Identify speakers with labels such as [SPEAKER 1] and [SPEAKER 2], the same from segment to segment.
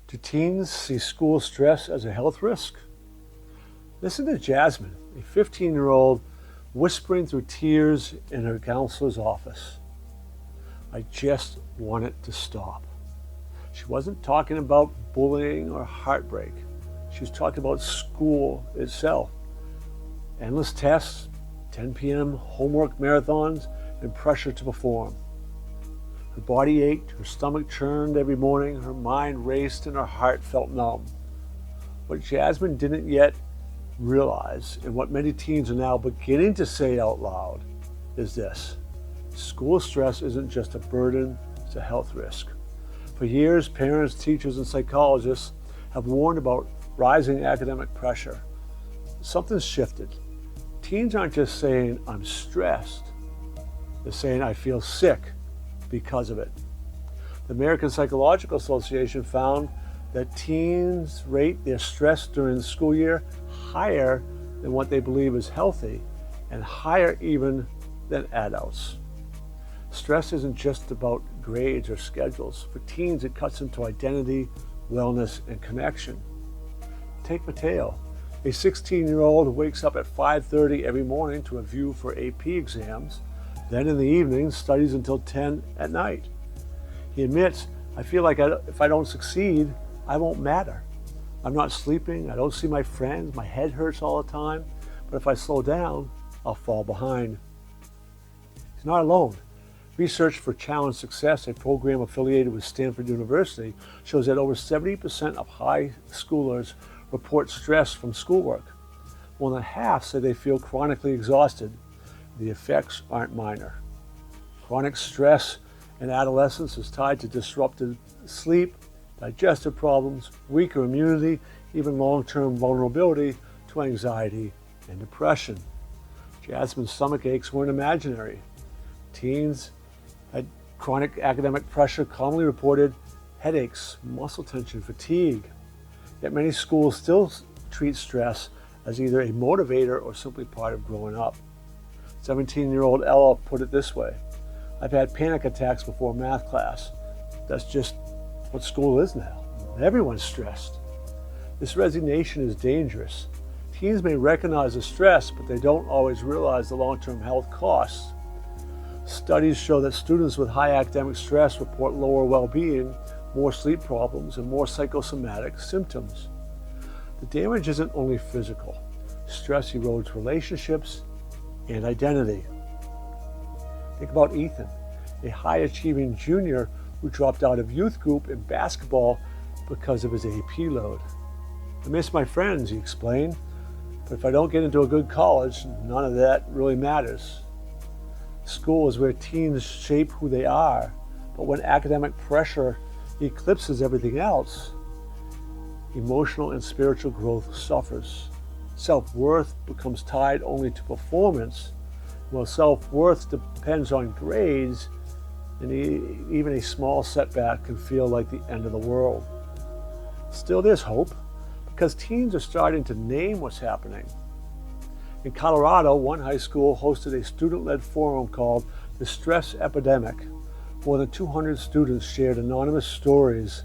[SPEAKER 1] Do teens see school stress as a health risk? Listen to Jasmine, a 15-year-old whispering through tears in her counselor's office. I just want it to stop. She wasn't talking about bullying or heartbreak. She was talking about school itself. Endless tests, 10 p.m. homework marathons, and pressure to perform. Her body ached, her stomach churned every morning, her mind raced, and her heart felt numb. What Jasmine didn't yet realize, and what many teens are now beginning to say out loud, is this: school stress isn't just a burden, it's a health risk. For years, parents, teachers, and psychologists have warned about rising academic pressure. Something's shifted. Teens aren't just saying, I'm stressed. They're saying, I feel sick because of it. The American Psychological Association found that teens rate their stress during the school year higher than what they believe is healthy, and higher even than adults. Stress isn't just about grades or schedules. For teens, it cuts into identity, wellness, and connection. Take Mateo, a 16-year-old who wakes up at 5:30 every morning to review for AP exams, then in the evening studies until 10 at night. He admits, I feel like if I don't succeed, I won't matter. I'm not sleeping, I don't see my friends, my head hurts all the time, but if I slow down, I'll fall behind. He's not alone. Research for Challenge Success, a program affiliated with Stanford University, shows that over 70% of high schoolers report stress from schoolwork. More than half say they feel chronically exhausted. The effects aren't minor. Chronic stress in adolescence is tied to disrupted sleep, digestive problems, weaker immunity, even long-term vulnerability to anxiety and depression. Jasmine's stomach aches weren't imaginary. Teens had chronic academic pressure commonly reported headaches, muscle tension, fatigue. Yet many schools still treat stress as either a motivator or simply part of growing up. 17-year-old Ella put it this way: I've had panic attacks before math class. That's just what school is now. Everyone's stressed. This resignation is dangerous. Teens may recognize the stress, but they don't always realize the long-term health costs. Studies show that students with high academic stress report lower well-being, more sleep problems, and more psychosomatic symptoms. The damage isn't only physical. Stress erodes relationships and identity. Think about Ethan, a high-achieving junior who dropped out of youth group in basketball because of his AP load. I miss my friends, he explained, but if I don't get into a good college, none of that really matters. School is where teens shape who they are, but when academic pressure eclipses everything else, emotional and spiritual growth suffers. Self-worth becomes tied only to performance, while self-worth depends on grades, and even a small setback can feel like the end of the world. Still, there's hope, because teens are starting to name what's happening. In Colorado, one high school hosted a student-led forum called The Stress Epidemic. More than 200 students shared anonymous stories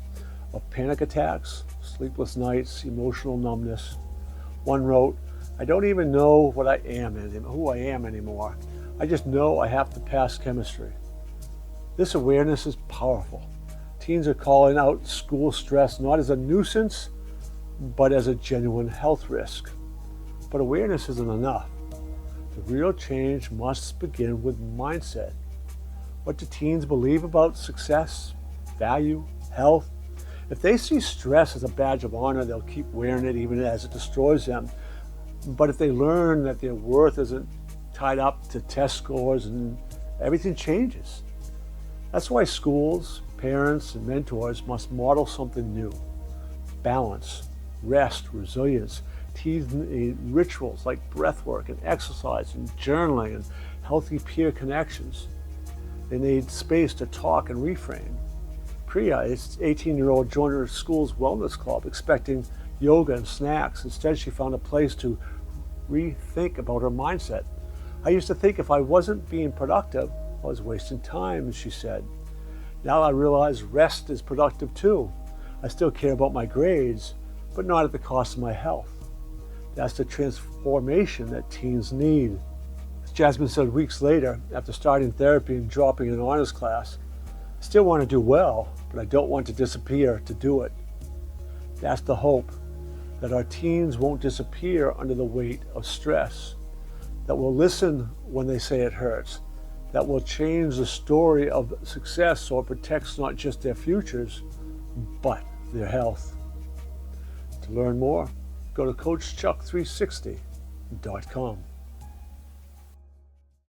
[SPEAKER 1] of panic attacks, sleepless nights, emotional numbness. One wrote, I don't even know who I am anymore. I just know I have to pass chemistry. This awareness is powerful. Teens are calling out school stress not as a nuisance, but as a genuine health risk. But awareness isn't enough. The real change must begin with mindset. What do teens believe about success, value, health? If they see stress as a badge of honor, they'll keep wearing it even as it destroys them. But if they learn that their worth isn't tied up to test scores, and everything changes. That's why schools, parents, and mentors must model something new. Balance, rest, resilience. Teens need rituals like breathwork and exercise and journaling and healthy peer connections. They need space to talk and reframe. Priya, an 18-year-old, joined her school's wellness club expecting yoga and snacks. Instead, she found a place to rethink about her mindset. I used to think if I wasn't being productive, I was wasting time, she said. Now I realize rest is productive too. I still care about my grades, but not at the cost of my health. That's the transformation that teens need. As Jasmine said weeks later, after starting therapy and dropping an honors class, I still want to do well, but I don't want to disappear to do it. That's the hope, that our teens won't disappear under the weight of stress, that will listen when they say it hurts, that will change the story of success so it protects not just their futures, but their health. To learn more, go to CoachChuck360.com.